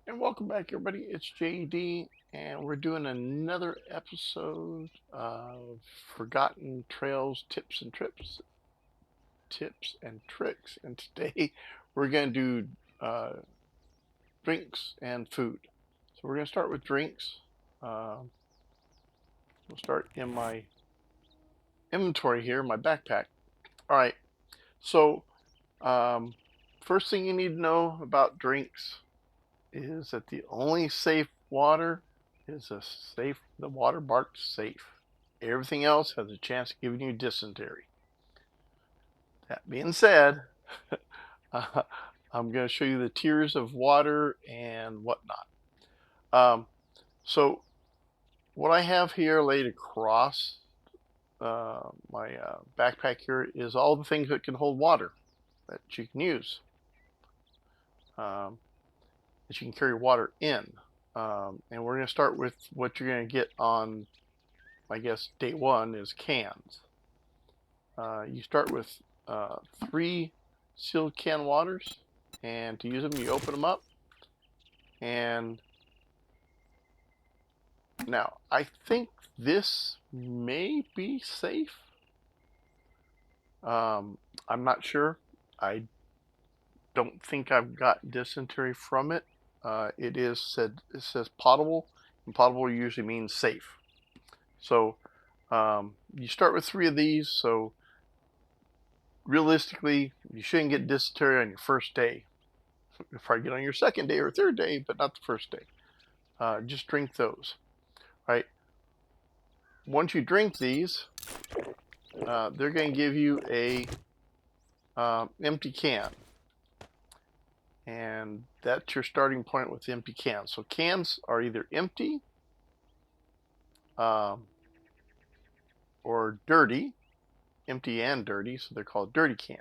And welcome back, everybody. It's JD, and we're doing another episode of Forgotten Trails Tips and Tricks. And today we're going to do uh, drinks and food. So we're going to start with drinks. We'll start in my inventory here, my backpack. All right. So um, first thing you need to know about drinks is that the only safe water is the water marked safe. Everything else has a chance of giving you dysentery. That being said, uh, I'm going to show you the tiers of water and whatnot. Um, so what I have here laid across my backpack here is all the things that can hold water that you can use, um, that you can carry water in. And we're going to start with what you're going to get on, I guess, day one is cans. You start with 3 sealed can waters, and to use them, you open them up. And now, I think this may be safe. I'm not sure. I don't think I've got dysentery from it. It says potable, and potable usually means safe. So you start with 3 of these. So realistically, you shouldn't get dysentery on your first day. You'll probably get on your second day or third day, but not the first day. Just drink those, right? Once you drink these, they're going to give you a empty can, and that's your starting point with empty cans. So cans are either empty um, or dirty, empty and dirty, so they're called dirty can.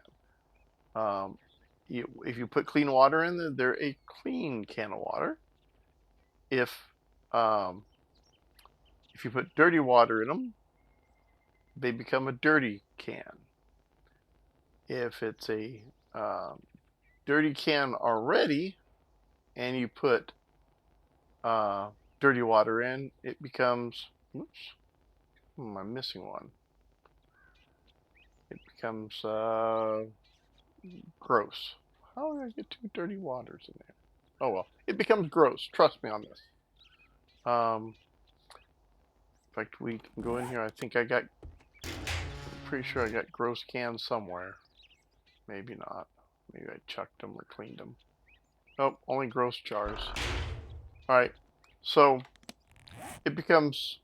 Um, if you put clean water in there, they're a clean can of water. If um, if you put dirty water in them, they become a dirty can. If it's a dirty can already and you put dirty water in, it becomes, oops, I'm missing one. It becomes gross. How did I get 2 dirty waters in there? Oh well, it becomes gross. Trust me on this. In fact, we can go in here. I think I'm pretty sure I got gross cans somewhere. Maybe not. Maybe I chucked them or cleaned them. Nope, only gross jars. Alright, so it becomes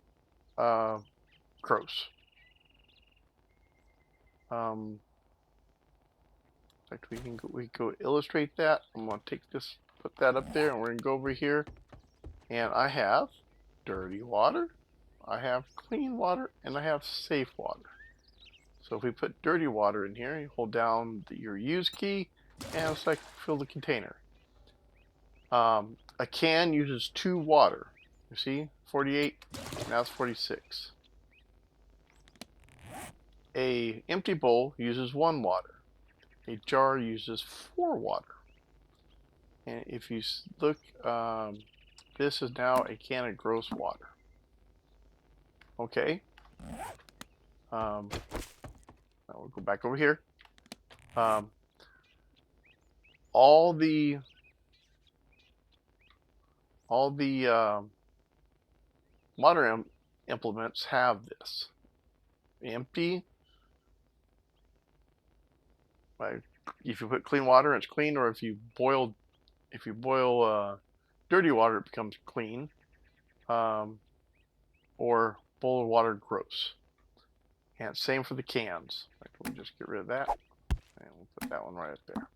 gross. In fact, we go illustrate that. I'm going to take this, put that up there, and we're going to go over here. And I have dirty water, I have clean water, and I have safe water. So if we put dirty water in here, you hold down your use key, and it's like fill the container. A can uses 2 water. You see, 48, now it's 46. A empty bowl uses 1 water. A jar uses 4 water. And if you look, this is now a can of gross water. Okay. Now we'll go back over here. All the water implements have this. Empty. If you put clean water, it's clean, or if you boil dirty water, it becomes clean. Or bowl of water, gross. And same for the cans. We'll just get rid of that, and we'll put that one right up there.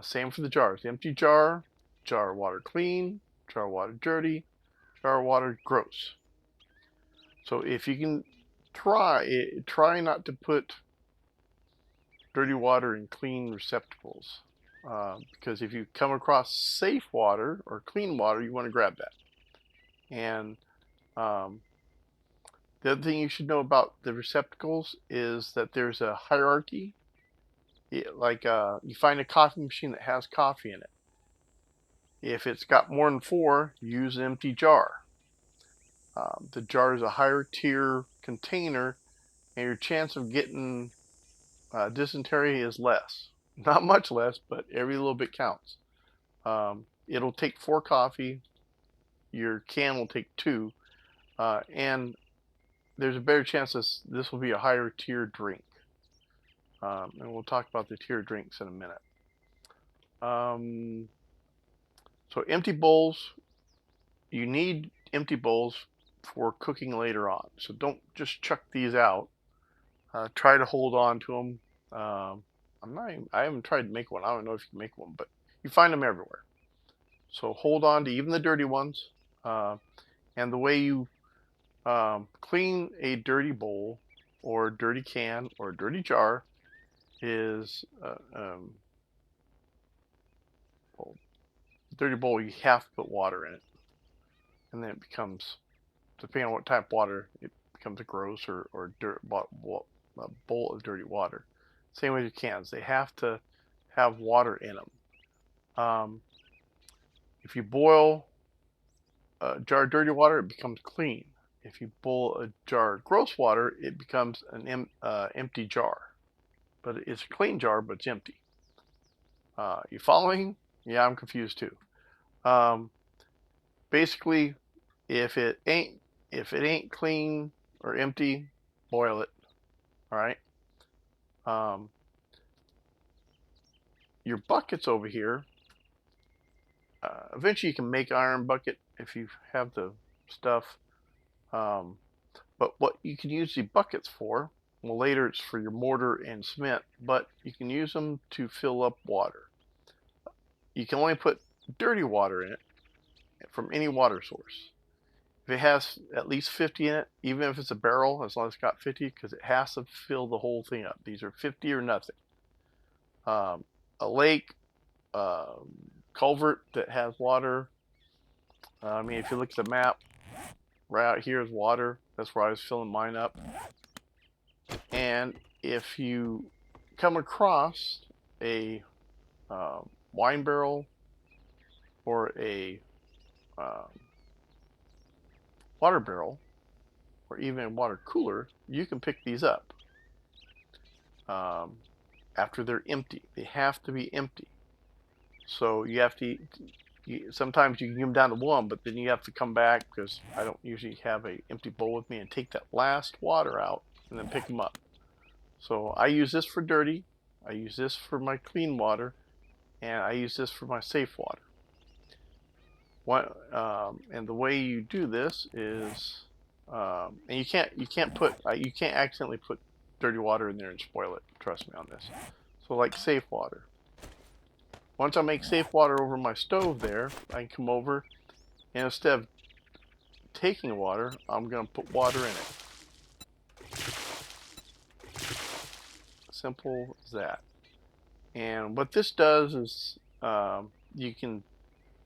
Same for the jars. Empty jar, jar water clean, jar water dirty, jar water gross. So if you can try not to put dirty water in clean receptacles, because if you come across safe water or clean water, you want to grab that. And the other thing you should know about the receptacles is that there's a hierarchy. Like you find a coffee machine that has coffee in it. If it's got more than 4, use an empty jar. The jar is a higher tier container, and your chance of getting dysentery is less. Not much less, but every little bit counts. It'll take 4 coffee. Your can will take 2, and there's a better chance this will be a higher tier drink. And we'll talk about the tier drinks in a minute. So empty bowls, you need empty bowls for cooking later on. So don't just chuck these out. Try to hold on to them. I haven't tried to make one. I don't know if you can make one, but you find them everywhere. So hold on to even the dirty ones. And the way you clean a dirty bowl or dirty can or dirty jar is dirty bowl, you have to put water in it, and then it becomes, depending on what type of water, it becomes a gross or a bowl of dirty water. Same with your cans; they have to have water in them. If you boil a jar of dirty water, it becomes clean. If you boil a jar of gross water, it becomes an empty jar. But it's a clean jar, but it's empty. You following? Yeah, I'm confused too. Basically, if it ain't clean or empty, boil it. All right. Your buckets over here. Eventually, you can make iron bucket if you have the stuff. But what you can use the buckets for, well, later it's for your mortar and cement, but you can use them to fill up water. You can only put dirty water in it from any water source. If it has at least 50 in it, even if it's a barrel, as long as it's got 50, because it has to fill the whole thing up. These are 50 or nothing. A lake, culvert that has water. I mean, if you look at the map, right out here is water. That's where I was filling mine up. And if you come across a wine barrel or a water barrel or even a water cooler, you can pick these up after they're empty. They have to be empty. So you have to, sometimes you can give them down to 1, but then you have to come back, because I don't usually have an empty bowl with me, and take that last water out and then pick them up. So I use this for dirty, I use this for my clean water, and I use this for my safe water. And the way you do this is, and you can't accidentally put dirty water in there and spoil it. Trust me on this. So like safe water. Once I make safe water over my stove there, I can come over, and instead of taking water, I'm going to put water in it. Simple as that. And what this does is, you can,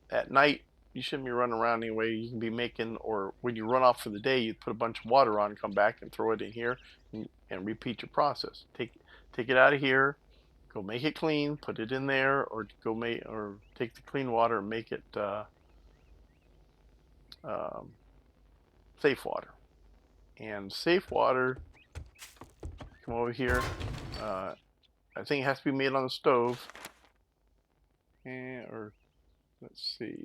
at night, you shouldn't be running around anyway. You can be making, or when you run off for the day, you put a bunch of water on, come back and throw it in here, and repeat your process. Take it out of here, go make it clean, put it in there, or take the clean water and make it safe water. And safe water, come over here. I think it has to be made on the stove. Or let's see.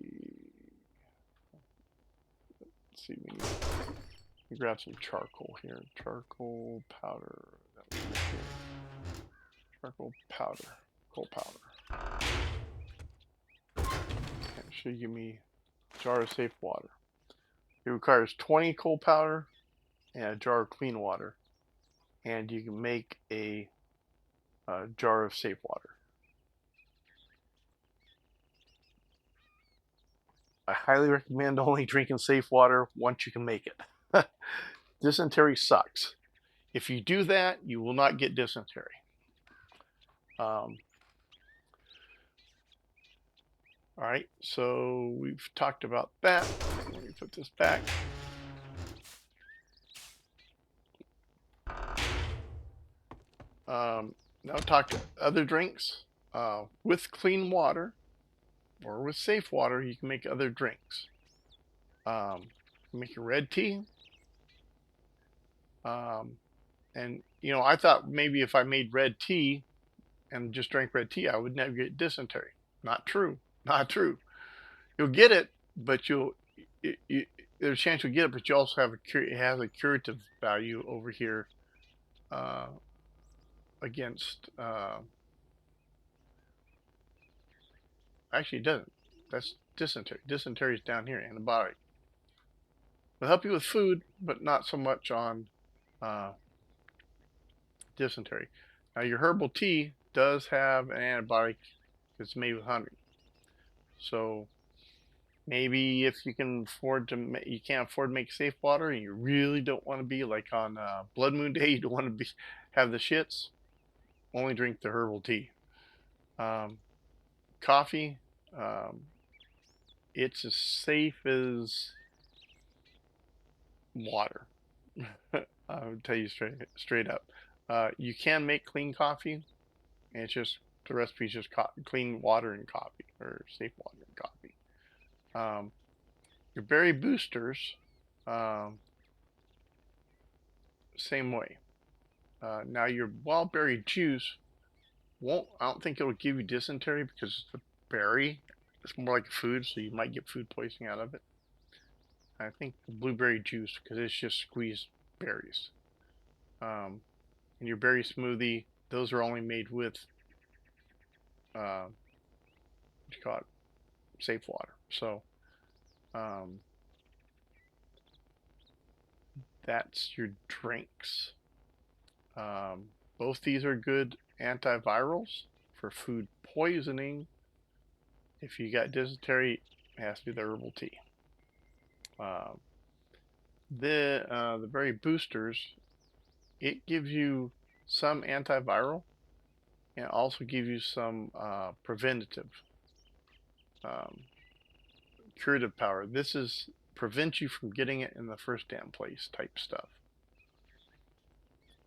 Let me grab some charcoal here. Charcoal powder. Charcoal powder. Coal powder. And it should give me a jar of safe water. It requires 20 coal powder and a jar of clean water. And you can make a jar of safe water. I highly recommend only drinking safe water once you can make it. Dysentery sucks. If you do that, you will not get dysentery. Alright, so we've talked about that. Let me put this back. Now talk to other drinks with clean water. or with safe water, you can make other drinks. Make your red tea. And you know, I thought maybe if I made red tea and just drank red tea, I would never get dysentery. Not true. Not true. You'll get it, but there's a chance you'll get it, but you also have it has a curative value over here uh, against. Actually, it doesn't. That's dysentery. Dysentery is down here. Antibiotic. It'll help you with food, but not so much on uh, dysentery. Now, your herbal tea does have an antibiotic that's made with honey. So maybe if you can afford to, you can't afford to make safe water, and you really don't want to be like on Blood Moon Day, you don't want to be have the shits. Only drink the herbal tea. Coffee, it's as safe as water. I would tell you straight up. You can make clean coffee, and it's just the recipe is just clean water and coffee, or safe water and coffee. Your berry boosters, same way. Now your wild berry juice won't. I don't think it'll give you dysentery because it's the berry. It's more like a food, so you might get food poisoning out of it. I think the blueberry juice because it's just squeezed berries. And your berry smoothie, those are only made with what you call it, safe water. So that's your drinks. Both these are good antivirals for food poisoning. If you got dysentery, it has to be the herbal tea. The berry boosters, it gives you some antiviral and also gives you some preventative, curative power. This is prevent you from getting it in the first damn place type stuff.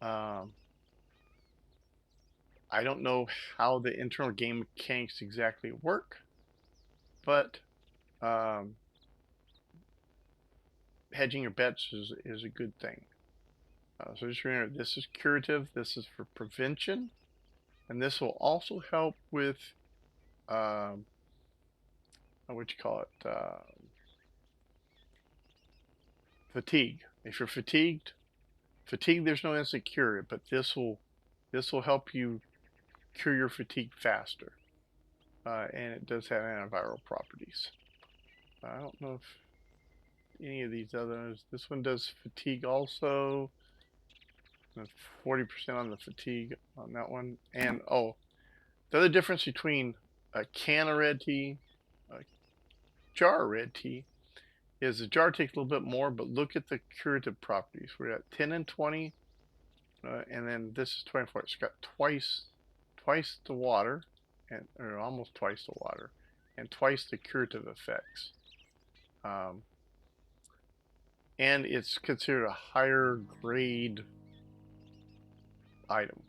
I don't know how the internal game mechanics exactly work, but hedging your bets is a good thing. So just remember, this is curative, this is for prevention, and this will also help with what you call it, fatigue. If you're fatigued, there's no instant cure, but this will help you cure your fatigue faster, and it does have antiviral properties. I don't know if any of these others. This one does fatigue also. 40% on the fatigue on that one. And oh, the other difference between a can of red tea, a jar of red tea, is the jar takes a little bit more, but look at the curative properties. We're at 10 and 20, and then this is 24. It's got twice the water, or almost twice the water, and twice the curative effects. And it's considered a higher grade item.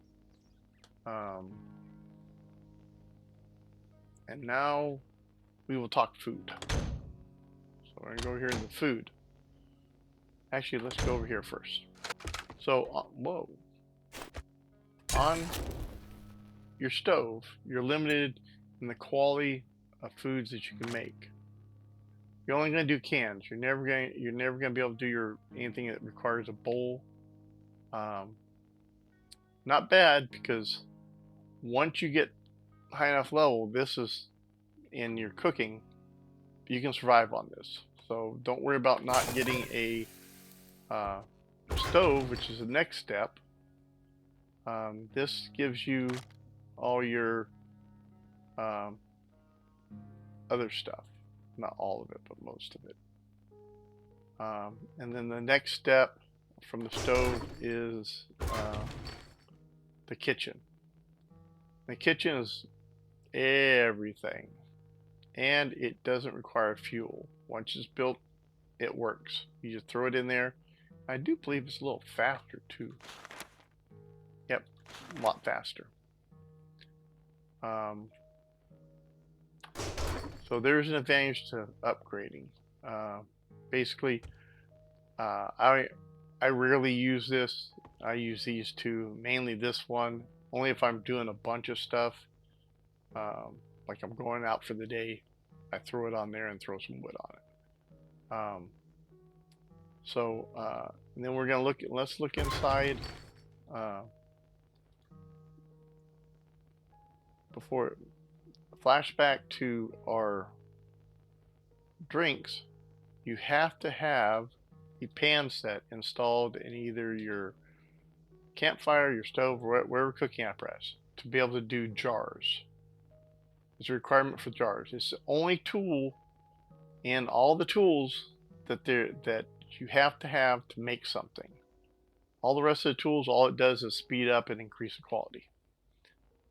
And now we will talk food. So we're gonna go over here in the food. Actually, let's go over here first. So, whoa. On your stove, you're limited in the quality of foods that you can make. You're only gonna do cans. You're never gonna be able to do anything that requires a bowl. Not bad, because once you get high enough level, this is in your cooking, you can survive on this. So don't worry about not getting a stove, which is the next step. This gives you all your other stuff. Not all of it, but most of it. And then the next step from the stove is the kitchen. The kitchen is everything, and it doesn't require fuel. Once it's built, it works. You just throw it in there. I do believe it's a little faster too. Yep, a lot faster. So So there's an advantage to upgrading. Uh, Basically, I rarely use this. I use these two, mainly this one, only if I'm doing a bunch of stuff. Um, like I'm going out for the day, I throw it on there and throw some wood on it. And then we're gonna look. Let's look inside. Uh, Before flashback to our drinks, you have to have a pan set installed in either your campfire, your stove, or wherever cooking apparatus to be able to do jars. It's a requirement for jars. It's the only tool in all the tools that you have to make something. All the rest of the tools, all it does is speed up and increase the quality.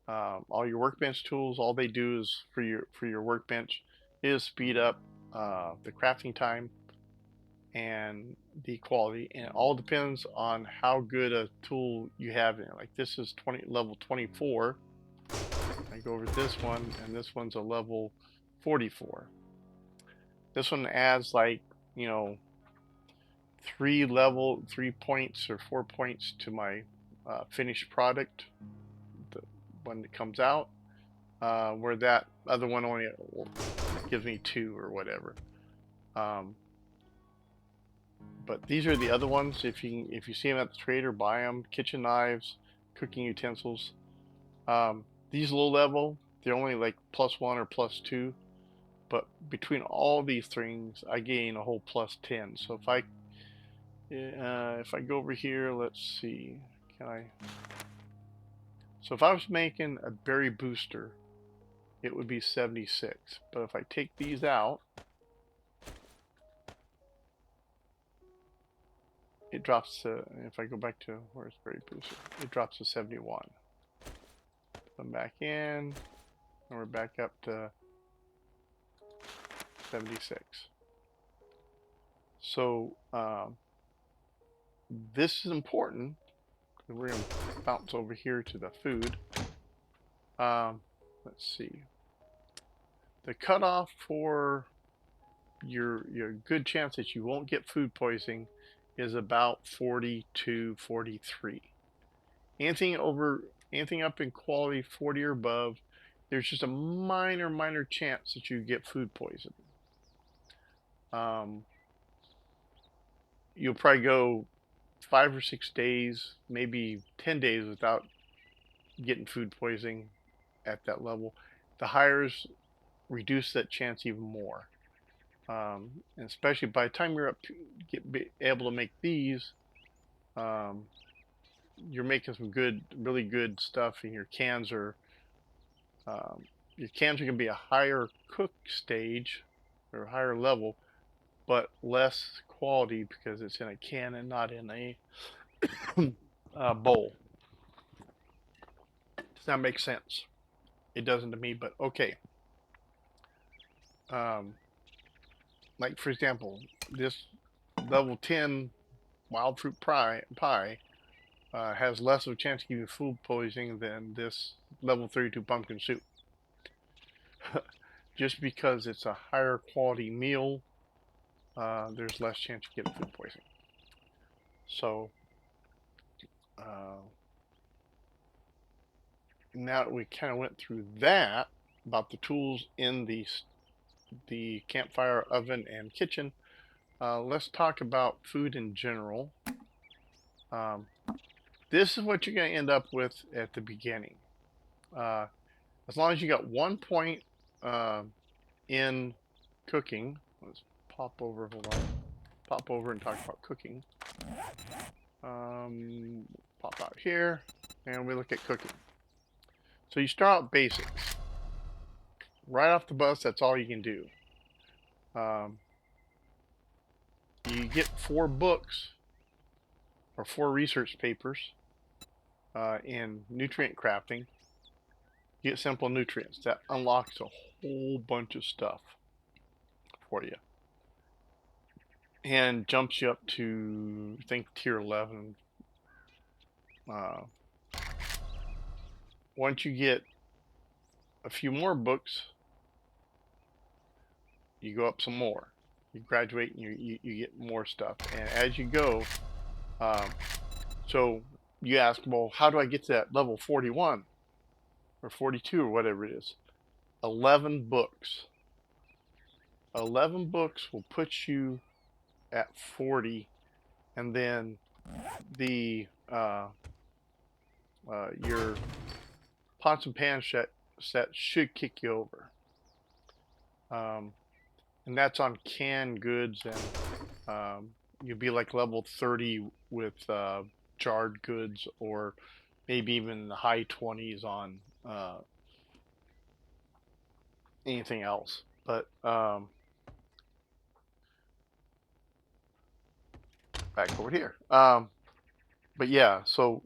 All your workbench tools, all they do is for your workbench is speed up the crafting time and the quality, and it all depends on how good a tool you have in it. Like this is level 24. I go over this one, and this one's a level 44. This one adds like, you know, 3 points or 4 points to my finished product when it comes out, where that other one only gives me 2 or whatever. But these are the other ones. If you see them at the trader, buy them. Kitchen knives, cooking utensils. These low level, they're only like +1 or +2. But between all these things, I gain a whole +10. So if I go over here, let's see, can I? So if I was making a berry booster, it would be 76. But if I take these out, it drops to, if I go back to, where's berry booster? It drops to 71. Come back in, and we're back up to 76. So this is important. We're going to bounce over here to the food. Let's see. The cutoff for your good chance that you won't get food poisoning is about 42, 43. Anything up in quality 40 or above, there's just a minor chance that you get food poisoning. You'll probably go 5 or 6 days, maybe 10 days without getting food poisoning at that level. The higher's reduce that chance even more. And especially by the time you're up to be able to make these, you're making some really good stuff, and your cans are going to be a higher cook stage or higher level, but less quality because it's in a can and not in a bowl. Does that make sense? It doesn't to me, but okay. Like for example, this level 10 wild fruit pie has less of a chance of giving food poisoning than this level 32 pumpkin soup. Just because it's a higher quality meal, there's less chance of getting food poisoning. So now that we kind of went through that about the tools in the campfire, oven, and kitchen, let's talk about food in general. This is what you're going to end up with at the beginning. As long as you got 1 point in cooking, let's pop over and talk about cooking. Pop out here, and we look at cooking. So you start out basics. Right off the bus, that's all you can do. You get 4 books or 4 research papers in nutrient crafting. You get simple nutrients. That unlocks a whole bunch of stuff for you and jumps you up to, I think, tier 11. Once you get a few more books, you go up some more. You graduate and you get more stuff. And as you go, um, so you ask, well, how do I get to that level 41 or 42 or whatever it is? 11 books. 11 books will put you at 40, and then the your pots and pans set should kick you over. And that's on canned goods, and you'd be like level 30 with jarred goods, or maybe even the high 20s on anything else. But back over here. But yeah, so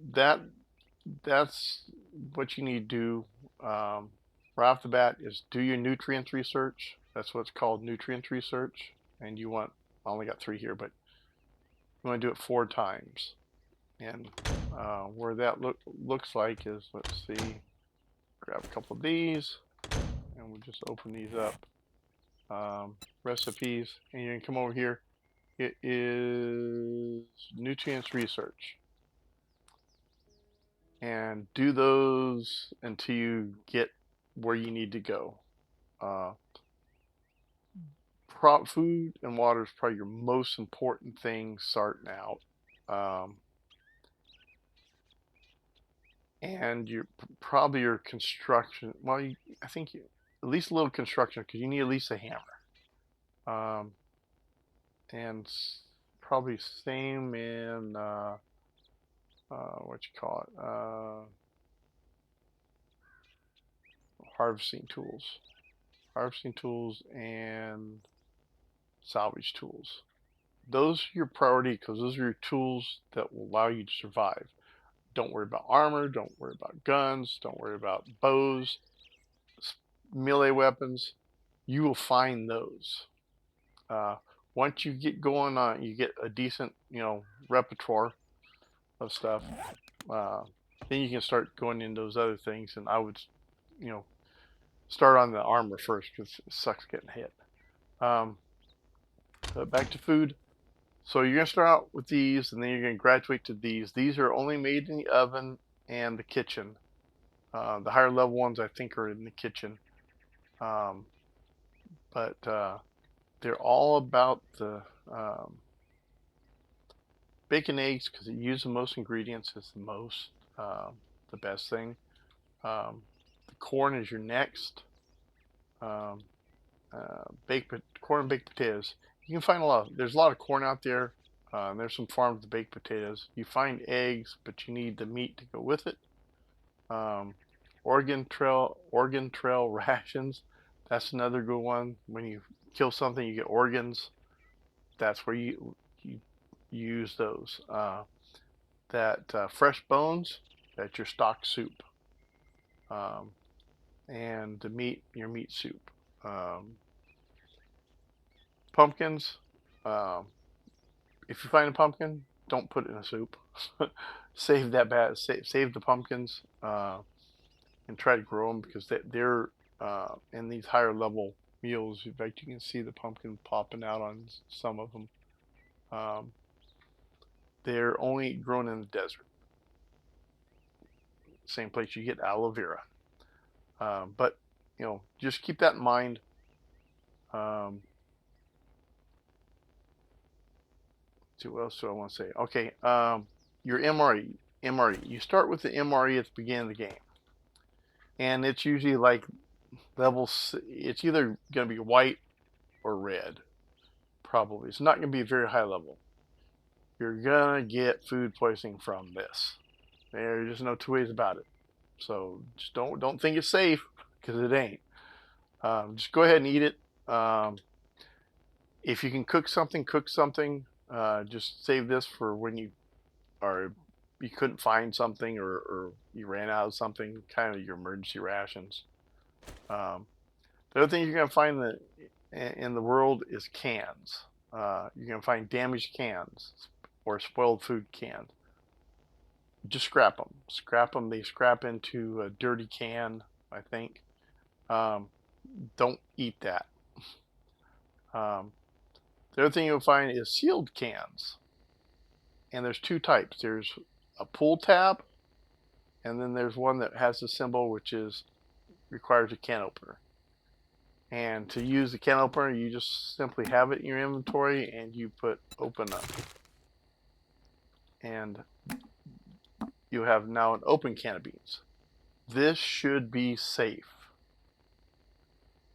that's what you need to do right off the bat is do your nutrients research. That's what's called nutrients research. And you want, I only got 3 here, but you want to do it 4 times. And where that looks like is, let's see, grab a couple of these, and we'll just open these up. Recipes, and you can come over here. It is nutrients research. And do those until you get where you need to go. Food and water is probably your most important thing starting out. And probably your construction. Well, I think at least a little construction, because you need at least a hammer. And probably same in what you call it, harvesting tools and salvage tools. Those are your priority because those are your tools that will allow you to survive. Don't worry about armor, don't worry about guns, don't worry about bows, melee weapons. You will find those. Once you get going on, you get a decent, repertoire of stuff. Then you can start going into those other things, and I would, start on the armor first because it sucks getting hit. But back to food. So you're going to start out with these, and then you're going to graduate to these. These are only made in the oven and the kitchen. The higher level ones, I think, are in the kitchen. But they're all about the bacon, eggs, because it uses the most ingredients. It's the best thing. The corn is your next. Corn and baked potatoes. You can find there's a lot of corn out there. There's some farms with baked potatoes. You find eggs, but you need the meat to go with it. Oregon Trail rations. That's another good one. When you kill something, you get organs. That's where you use those. Fresh bones. That's your stock soup. And the meat, your meat soup. Pumpkins. If you find a pumpkin, don't put it in a soup. Save the pumpkins and try to grow them because they're in these higher level meals. In fact, you can see the pumpkin popping out on some of them. They're only grown in the desert. Same place you get aloe vera. But just keep that in mind. See, what else do I want to say? Okay, your MRE. You start with the MRE at the beginning of the game, and it's usually like it's either going to be white or red. Probably, it's not going to be a very high level. You're gonna get food poisoning from this. There's just no 2 ways about it. So just don't think it's safe because it ain't. Just go ahead and eat it. If you can cook something, cook something. Just save this for when you couldn't find something or you ran out of something, kind of your emergency rations. The other thing you're going to find in the world is cans. You're going to find damaged cans or spoiled food cans. Just scrap them. They scrap into a dirty can, I think. Don't eat that. The other thing you'll find is sealed cans. And there's two types. There's a pull tab, and then there's one that has a symbol which requires a can opener. And to use the can opener, you just simply have it in your inventory and you put open up. And you have now an open can of beans. This should be safe.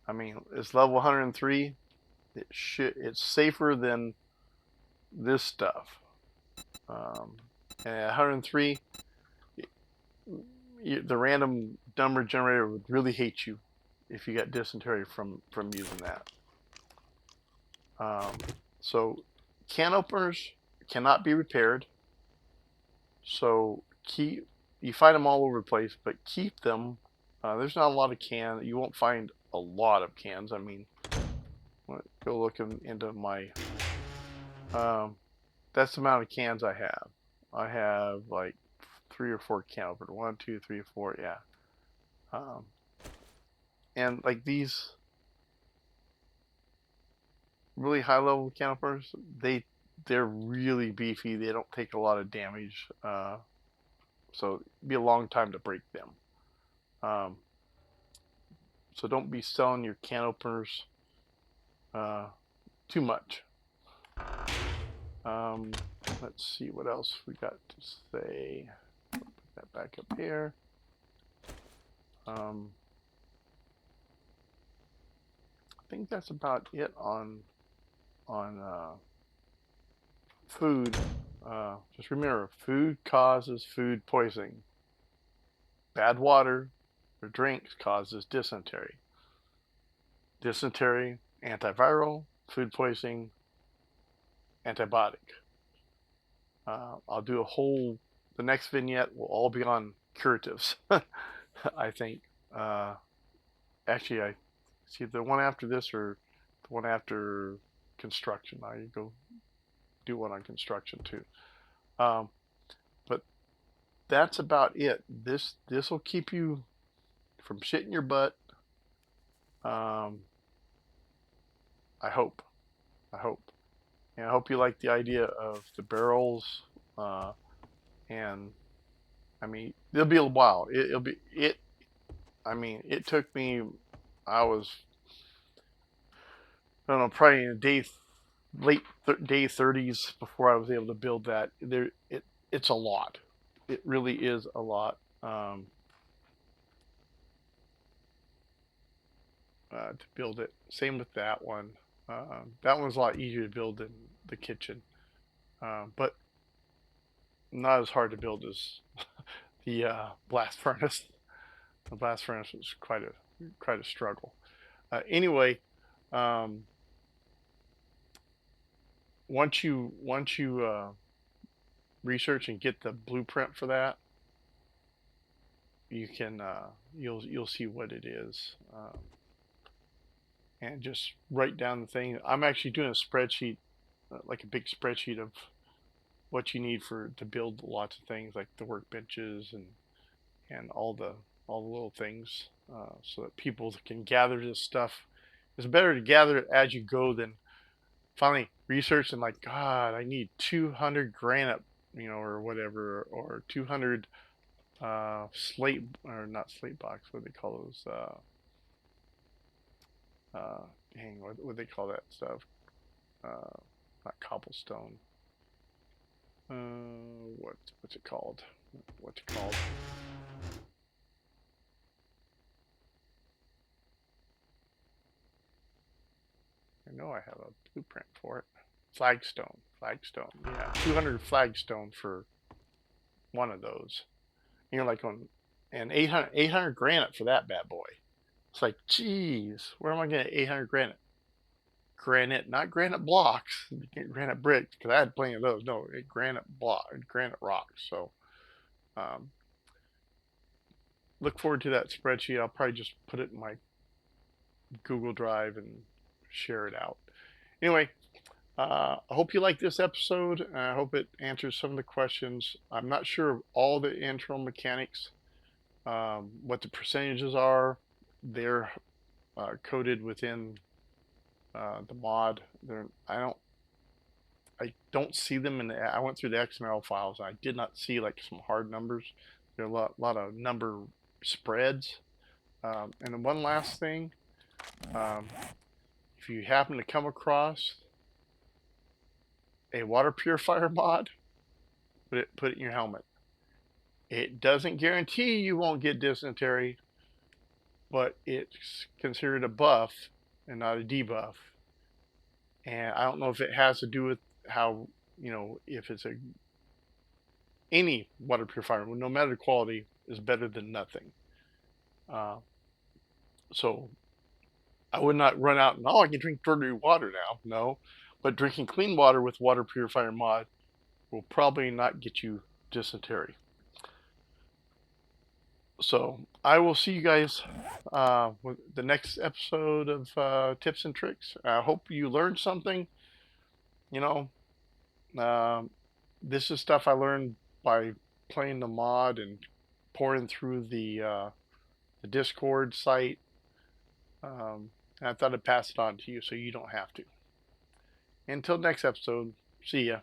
I mean, it's level 103. It's safer than this stuff. And at 103, the random number generator would really hate you if you got dysentery from using that. So can openers cannot be repaired. So you find them all over the place, but keep them. There's not a lot of cans. You won't find a lot of cans. I mean, go looking into my. That's the amount of cans I have. I have like 3 or 4 can openers. 1, 2, 3, 4. Yeah. And like these really high level can openers, they're really beefy. They don't take a lot of damage. So it'd be a long time to break them. So don't be selling your can openers too much. Let's see what else we got to say. Put that back up here. I think that's about it on food. Just remember, food causes food poisoning. Bad water or drinks causes dysentery. Dysentery, antiviral. Food poisoning, antibiotic. I'll do the next vignette will all be on curatives. I think. Actually, I see the one after this or the one after construction. I go do one on construction too. But that's about it. This will keep you from shitting your butt. I hope. And I hope you like the idea of the barrels. And I mean, it'll be a while. I mean, it took me. I don't know, probably in day day 30s before I was able to build that. It's a lot. It really is a lot to build it. Same with that one. That one's a lot easier to build than the kitchen, but not as hard to build as the blast furnace. The blast furnace was quite a struggle. Anyway, once you research and get the blueprint for that, you can you'll see what it is, and just write down the thing. I'm actually doing a spreadsheet, like a big spreadsheet of what you need to build lots of things like the workbenches and all the little things, so that people can gather this stuff. It's better to gather it as you go than finally research and like, God, I need 200 granite, or whatever, or 200 slate, or not slate box, what do they call those? What do they call that stuff? Not cobblestone. What's it called? What's it called? I know I have a blueprint for it. Flagstone. Yeah, 200 flagstone for one of those. Like and 800 granite for that bad boy. It's like, geez, where am I getting 800 granite? Granite, not granite blocks. Granite bricks, because I had plenty of those. No, granite rocks. So, look forward to that spreadsheet. I'll probably just put it in my Google Drive and share it out. Anyway, I hope you like this episode. I hope it answers some of the questions. I'm not sure of all the internal mechanics, what the percentages are. They're coded within the mod. I don't see them in the. I went through the XML files. And I did not see like some hard numbers. There are lot of number spreads. And then one last thing, um, if you happen to come across a water purifier mod, put it in your helmet. It doesn't guarantee you won't get dysentery, but it's considered a buff and not a debuff. And I don't know if it has to do with how, if it's any water purifier, no matter the quality, is better than nothing. Uh, so I would not run out and, I can drink dirty water now. No, but drinking clean water with water purifier mod will probably not get you dysentery. So I will see you guys with the next episode of Tips and Tricks. I hope you learned something. You know, um, this is stuff I learned by playing the mod and pouring through the Discord site. And I thought I'd pass it on to you so you don't have to. Until next episode, see ya.